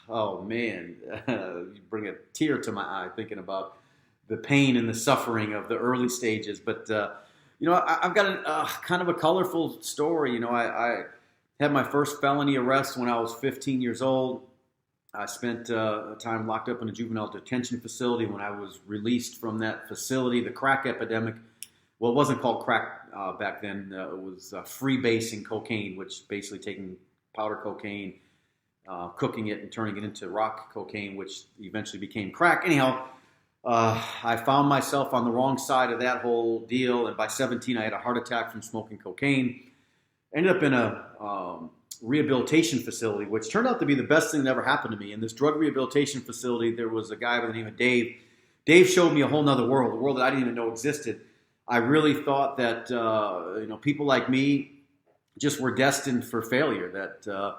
Oh man, you bring a tear to my eye thinking about the pain and the suffering of the early stages. But I've got a kind of a colorful story. I had my first felony arrest when I was 15 years old. I spent time locked up in a juvenile detention facility. When I was released from that facility, the crack epidemic, well, it wasn't called crack back then. It was freebasing cocaine, which basically taking powder cocaine, cooking it and turning it into rock cocaine, which eventually became crack. Anyhow, I found myself on the wrong side of that whole deal, and by 17, I had a heart attack from smoking cocaine. Ended up in a rehabilitation facility, which turned out to be the best thing that ever happened to me. In this drug rehabilitation facility, there was a guy by the name of Dave. Dave showed me a whole nother world, a world that I didn't even know existed. I really thought that people like me just were destined for failure. That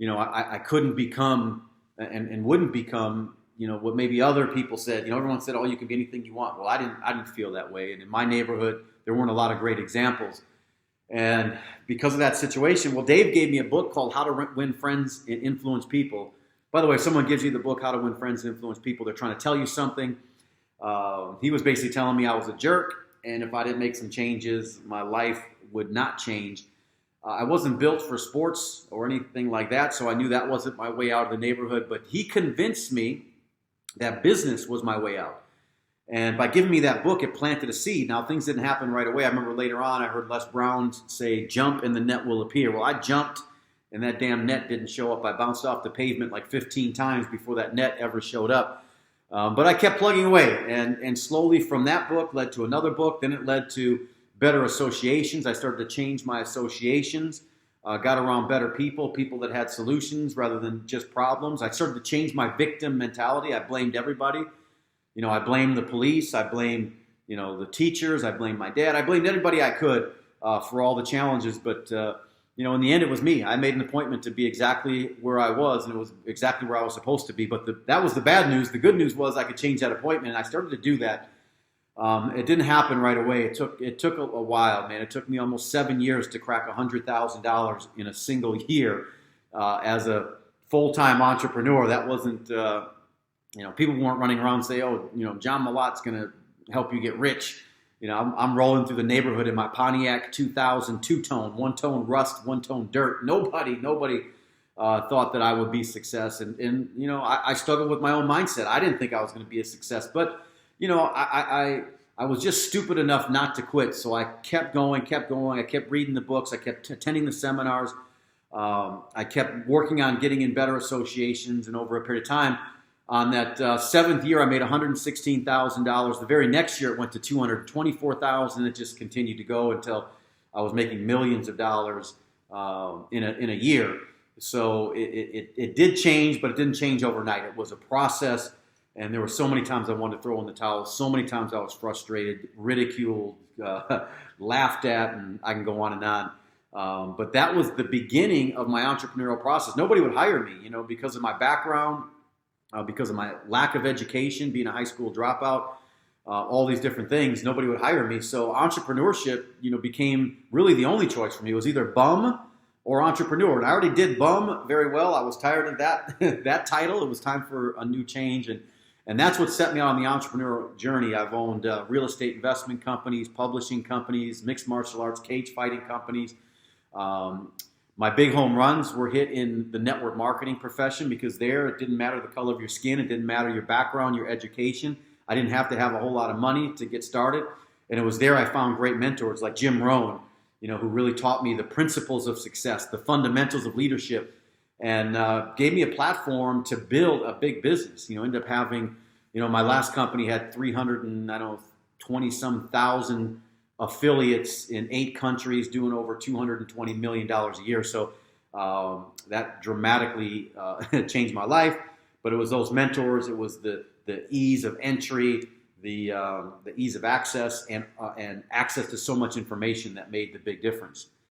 I couldn't become and wouldn't become what maybe other people said. Everyone said, "Oh, you can be anything you want." Well, I didn't feel that way. And in my neighborhood, there weren't a lot of great examples. And because of that situation, well, Dave gave me a book called How to Win Friends and Influence People. By the way, if someone gives you the book How to Win Friends and Influence People, they're trying to tell you something. He was basically telling me I was a jerk, and if I didn't make some changes, my life would not change. I wasn't built for sports or anything like that, so I knew that wasn't my way out of the neighborhood. But he convinced me that business was my way out. And by giving me that book, it planted a seed. Now, things didn't happen right away. I remember later on, I heard Les Brown say, "Jump and the net will appear." Well, I jumped, and that damn net didn't show up. I bounced off the pavement like 15 times before that net ever showed up. But I kept plugging away, and slowly from that book led to another book. Then it led to better associations. I started to change my associations, got around better people that had solutions rather than just problems. I started to change my victim mentality. I blamed everybody. I blamed the police. I blamed, the teachers. I blamed my dad. I blamed anybody I could for all the challenges. But, in the end, it was me. I made an appointment to be exactly where I was, and it was exactly where I was supposed to be. But that was the bad news. The good news was I could change that appointment, and I started to do that. It didn't happen right away. It took a while, man. It took me almost 7 years to crack $100,000 in a single year as a full-time entrepreneur. That wasn't... people weren't running around and say, "Oh, John Malott's going to help you get rich." I'm rolling through the neighborhood in my Pontiac 2000 two-tone, one-tone rust, one-tone dirt. Nobody thought that I would be success. And I struggled with my own mindset. I didn't think I was going to be a success. But, I was just stupid enough not to quit. So I kept going. I kept reading the books. I kept attending the seminars. I kept working on getting in better associations. And over a period of time, on that seventh year, I made $116,000. The very next year, it went to $224,000. It just continued to go until I was making millions of dollars in a year. So it did change, but it didn't change overnight. It was a process, and there were so many times I wanted to throw in the towel. So many times I was frustrated, ridiculed, laughed at, and I can go on and on. But that was the beginning of my entrepreneurial process. Nobody would hire me, because of my background. Because of my lack of education, being a high school dropout, all these different things, nobody would hire me. So entrepreneurship, became really the only choice for me. It was either bum or entrepreneur. And I already did bum very well. I was tired of that title. It was time for a new change. And that's what set me on the entrepreneurial journey. I've owned real estate investment companies, publishing companies, mixed martial arts, cage fighting companies. My big home runs were hit in the network marketing profession because there it didn't matter the color of your skin. It didn't matter your background, your education. I didn't have to have a whole lot of money to get started. And it was there I found great mentors like Jim Rohn, who really taught me the principles of success, the fundamentals of leadership, and gave me a platform to build a big business. Ended up having, my last company had 320-some thousand affiliates in 8 countries doing over $220 million a year. So that dramatically changed my life. But it was those mentors. It was the ease of entry, the ease of access, and access to so much information that made the big difference.